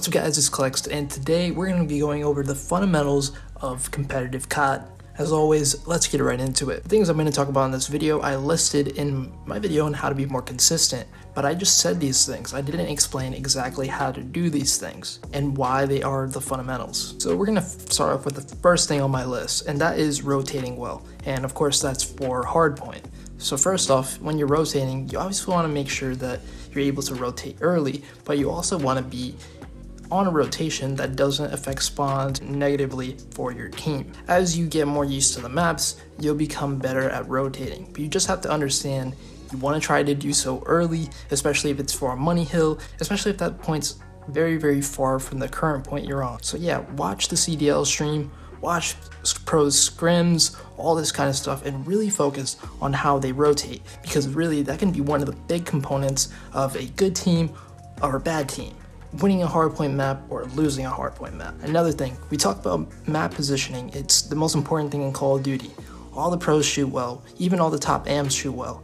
What's up guys, it's Klex, and today we're going to be going over the fundamentals of competitive CoD. As always, let's get right into it. The things I'm going to talk about in this video, I listed in my video on how to be more consistent, but I just said these things. I didn't explain exactly how to do these things and why they are the fundamentals. So we're going to start off with the first thing on my list, and that is rotating well. And of course, that's for Hardpoint. So first off, when you're rotating, you obviously want to make sure that you're able to rotate early, but you also want to be on a rotation that doesn't affect spawns negatively for your team. As you get more used to the maps, you'll become better at rotating, but you just have to understand you want to try to do so early, especially if it's for a money hill, especially if that point's very far from the current point you're on. So yeah, watch the CDL stream, watch pros scrims, all this kind of stuff, and really focus on how they rotate, because really that can be one of the big components of a good team or a bad team. Winning a hardpoint map or losing a hardpoint map. Another thing, we talk about map positioning. It's the most important thing in Call of Duty. All the pros shoot well, even all the top AMs shoot well.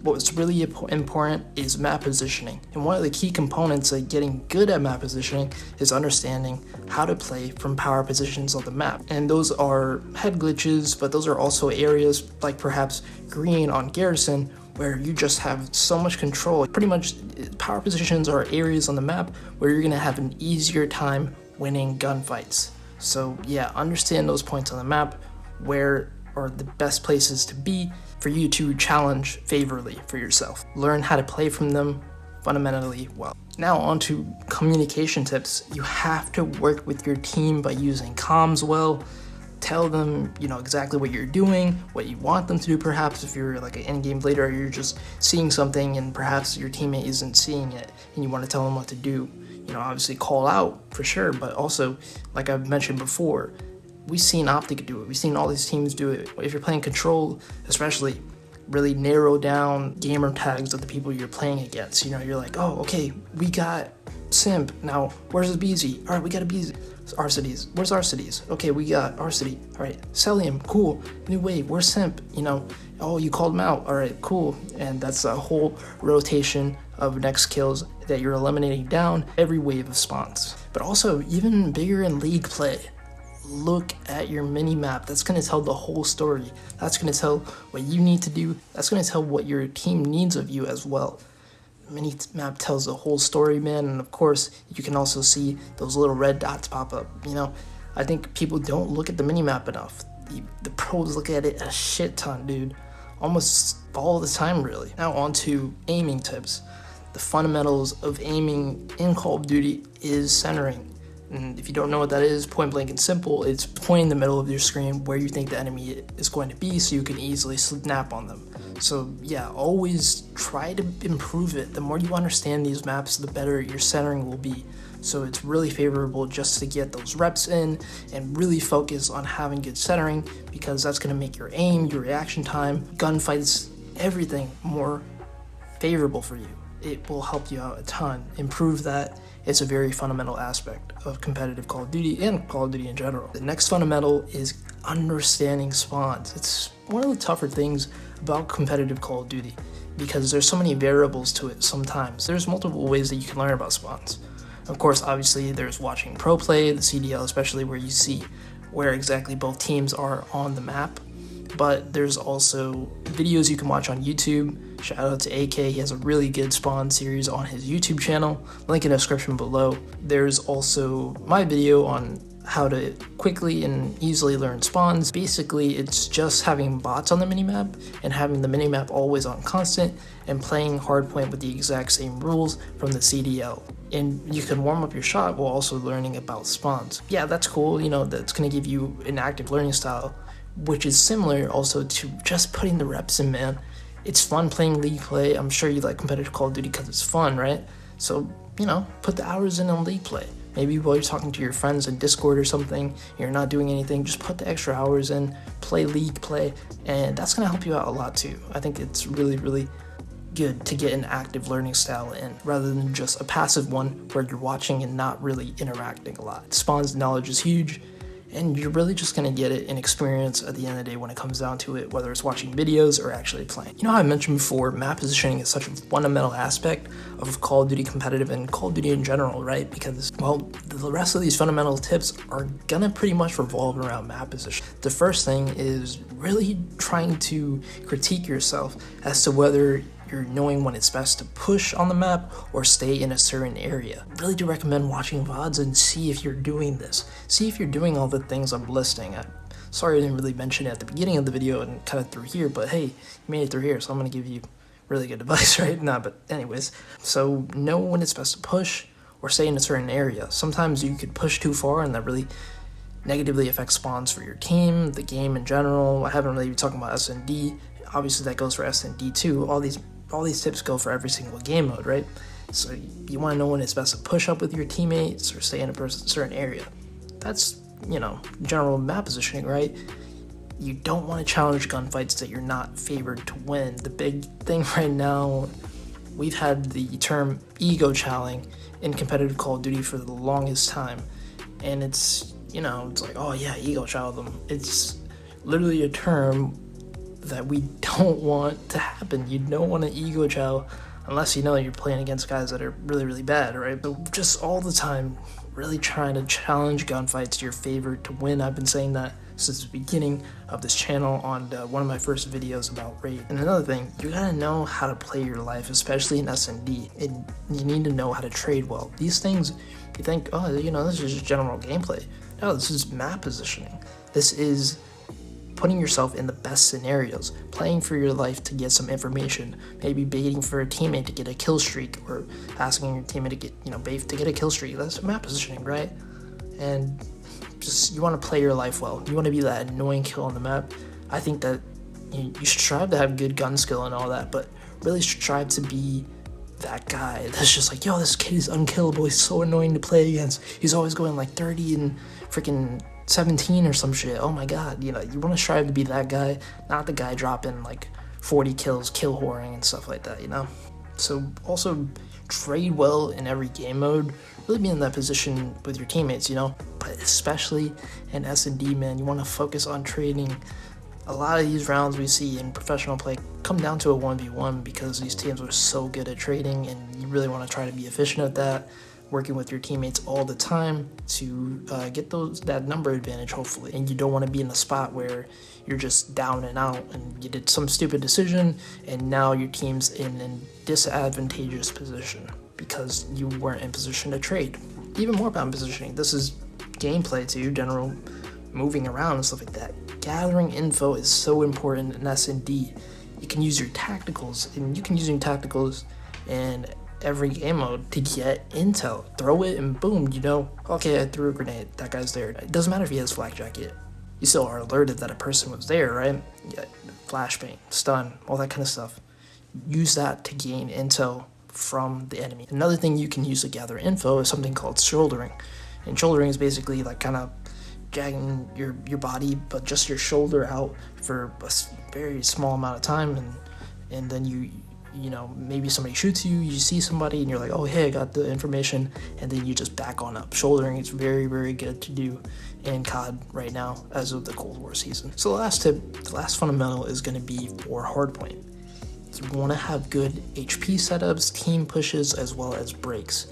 What's really important is map positioning. And one of the key components of getting good at map positioning is understanding how to play from power positions on the map. And those are head glitches, but those are also areas like perhaps green on Garrison, where you just have so much control. Pretty much power positions are areas on the map where you're gonna have an easier time winning gunfights. So yeah, understand those points on the map, where are the best places to be for you to challenge favorably for yourself. Learn how to play from them fundamentally well. Now on to communication tips. You have to work with your team by using comms well. Tell them, exactly what you're doing, what you want them to do. Perhaps if you're like an in-game leader, or you're just seeing something and perhaps your teammate isn't seeing it and you want to tell them what to do. Obviously call out for sure, but also, like I've mentioned before, we've seen Optic do it. We've seen all these teams do it. If you're playing Control, especially, really narrow down gamer tags of the people you're playing against. You're like, oh, okay, we got Simp. Now, where's the BZ? All right, we got a BZ. Arcides. Where's Arcides? Okay, we got Arcity. All right, Celium. Cool. New wave. Where's Simp? Oh, you called him out. All right, cool. And that's a whole rotation of next kills that you're eliminating down every wave of spawns. But also, even bigger in league play, look at your mini map. That's going to tell the whole story. That's going to tell what you need to do. That's going to tell what your team needs of you as well. Mini map tells the whole story, man. And of course, you can also see those little red dots pop up. I think people don't look at the mini map enough. The pros look at it a shit ton, dude. Almost all the time, really. Now on to aiming tips. The fundamentals of aiming in Call of Duty is centering. And if you don't know what that is, point blank and simple, it's pointing the middle of your screen where you think the enemy is going to be so you can easily snap on them. So yeah, always try to improve it. The more you understand these maps, the better your centering will be. So it's really favorable just to get those reps in and really focus on having good centering, because that's going to make your aim, your reaction time, gunfights, everything more favorable for you. It will help you out a ton. Improve that. It's a very fundamental aspect of competitive Call of Duty and Call of Duty in general. The next fundamental is understanding spawns. It's one of the tougher things about competitive Call of Duty, because there's so many variables to it sometimes. There's multiple ways that you can learn about spawns. Of course, obviously, there's watching pro play, the CDL especially, where you see where exactly both teams are on the map. But there's also videos you can watch on YouTube. Shout out to AK, he has a really good spawn series on his YouTube channel, link in the description below. There's also my video on how to quickly and easily learn spawns. Basically, it's just having bots on the minimap and having the minimap always on constant and playing Hardpoint with the exact same rules from the CDL. And you can warm up your shot while also learning about spawns. Yeah, that's cool, that's gonna give you an active learning style, which is similar also to just putting the reps in, man. It's fun playing league play. I'm sure you like competitive Call of Duty because it's fun, right? So, put the hours in on league play. Maybe while you're talking to your friends in Discord or something, you're not doing anything, just put the extra hours in, play league play, and that's gonna help you out a lot too. I think it's really good to get an active learning style in, rather than just a passive one where you're watching and not really interacting a lot. Spawns knowledge is huge, and you're really just going to get it in experience at the end of the day when it comes down to it, whether it's watching videos or actually playing. You know how I mentioned before, map positioning is such a fundamental aspect of Call of Duty competitive and Call of Duty in general, right? Because, well, the rest of these fundamental tips are gonna pretty much revolve around map position. The first thing is really trying to critique yourself as to whether you're knowing when it's best to push on the map or stay in a certain area. I really do recommend watching VODs and see if you're doing this. See if you're doing all the things I'm listing. Sorry I didn't really mention it at the beginning of the video and kind of through here, but hey, you made it through here, so I'm gonna give you really good advice, right? Nah, but anyways, so know when it's best to push or stay in a certain area. Sometimes you could push too far and that really negatively affects spawns for your team, the game in general. I haven't really been talking about S&D. Obviously that goes for S&D too. All these tips go for every single game mode, right? So you want to know when it's best to push up with your teammates or stay in a certain area. That's, general map positioning, right? You don't want to challenge gunfights that you're not favored to win. The big thing right now, we've had the term ego challenge in competitive Call of Duty for the longest time. And it's, it's like, oh yeah, ego challenge them. It's literally a term that we don't want to happen. You don't want to ego chow unless you know you're playing against guys that are really, really bad, right? But just all the time, really trying to challenge gunfights to your favor to win. I've been saying that since the beginning of this channel on one of my first videos about raid. And another thing, you gotta know how to play your life, especially in S&D. And you need to know how to trade well. These things, you think, oh, this is just general gameplay. No, this is map positioning. This is putting yourself in the best scenarios, playing for your life to get some information, maybe baiting for a teammate to get a kill streak, or asking your teammate to get, bait to get a kill streak. That's map positioning, right? And just, you want to play your life well. You want to be that annoying kill on the map. I think that you should strive to have good gun skill and all that, but really strive to be that guy that's just like, yo, this kid is unkillable, he's so annoying to play against, he's always going like 30 and freaking 17 or some shit. Oh my god, you want to strive to be that guy, not the guy dropping like 40 kills, kill whoring and stuff like that, So also trade well in every game mode, really be in that position with your teammates, but especially in S&D, man, you want to focus on trading. A lot of these rounds we see in professional play come down to a 1v1 because these teams are so good at trading, and you really want to try to be efficient at that, working with your teammates all the time to get that number advantage, hopefully. And you don't want to be in a spot where you're just down and out and you did some stupid decision and now your team's in a disadvantageous position because you weren't in position to trade. Even more about positioning, this is gameplay too, general moving around and stuff like that. Gathering info is so important in S&D. You can use your tacticals, and you can use your tacticals in every game mode to get intel. Throw it and boom, okay, I threw a grenade, that guy's there. It doesn't matter if he has flak jacket. You still are alerted that a person was there, right? Yeah, flashbang, stun, all that kind of stuff. Use that to gain intel from the enemy. Another thing you can use to gather info is something called shouldering. And shouldering is basically like kind of dragging your body, but just your shoulder out for a very small amount of time, and then maybe somebody shoots you, you see somebody, and you're like, oh, hey, I got the information, and then you just back on up. Shouldering is very, very good to do in COD right now as of the Cold War season. So the last tip, the last fundamental is going to be for Hardpoint. You want to have good HP setups, team pushes, as well as breaks.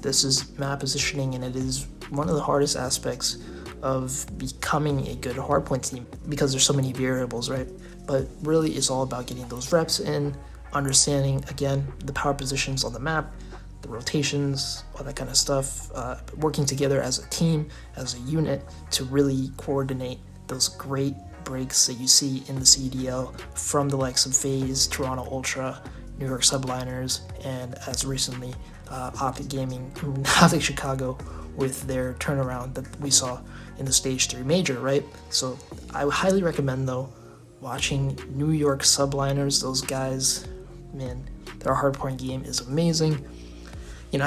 This is map positioning, and it is one of the hardest aspects of becoming a good Hardpoint team because there's so many variables, right? But really it's all about getting those reps in, understanding, again, the power positions on the map, the rotations, all that kind of stuff, working together as a team, as a unit to really coordinate those great breaks that you see in the CDL from the likes of FaZe, Toronto Ultra, New York Subliners, and as recently Optic Chicago with their turnaround that we saw in the Stage 3 Major, right? So I would highly recommend, though, watching New York Subliners. Those guys, man, their Hardpoint game is amazing. It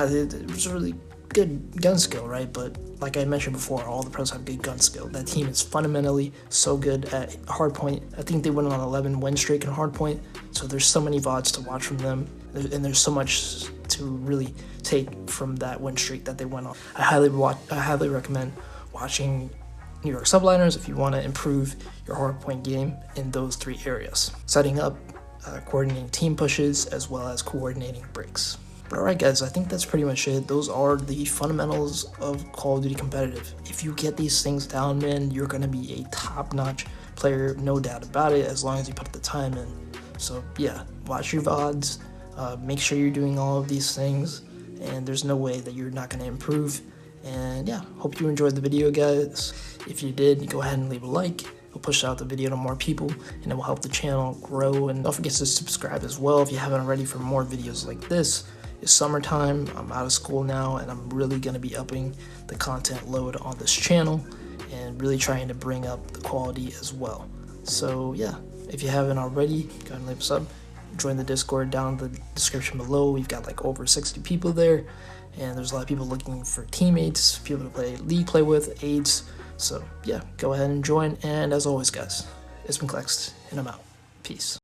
was really good gun skill, right? But like I mentioned before, all the pros have good gun skill. That team is fundamentally so good at Hardpoint. I think they went on an 11 win streak in Hardpoint, so there's so many VODs to watch from them, and there's so much to really take from that win streak that they went on. I highly recommend watching New York subliners if you want to improve your hardpoint game in those 3 areas. Setting up, coordinating team pushes, as well as coordinating breaks. But alright guys, I think that's pretty much it. Those are the fundamentals of Call of Duty competitive. If you get these things down, man, you're going to be a top-notch player, no doubt about it, as long as you put the time in. So yeah, watch your VODs, make sure you're doing all of these things, and there's no way that you're not going to improve. And yeah, hope you enjoyed the video, guys. If you did, go ahead and leave a like. It'll push out the video to more people, and it will help the channel grow. And don't forget to subscribe as well if you haven't already for more videos like this. It's summertime, I'm out of school now, and I'm really going to be upping the content load on this channel and really trying to bring up the quality as well. So yeah, if you haven't already, go ahead and leave a sub. Join the Discord down in the description below. We've got like over 60 people there, and there's a lot of people looking for teammates, people to play league play with, aides. So yeah, go ahead and join. And as always, guys, it's been Clext, and I'm out. Peace.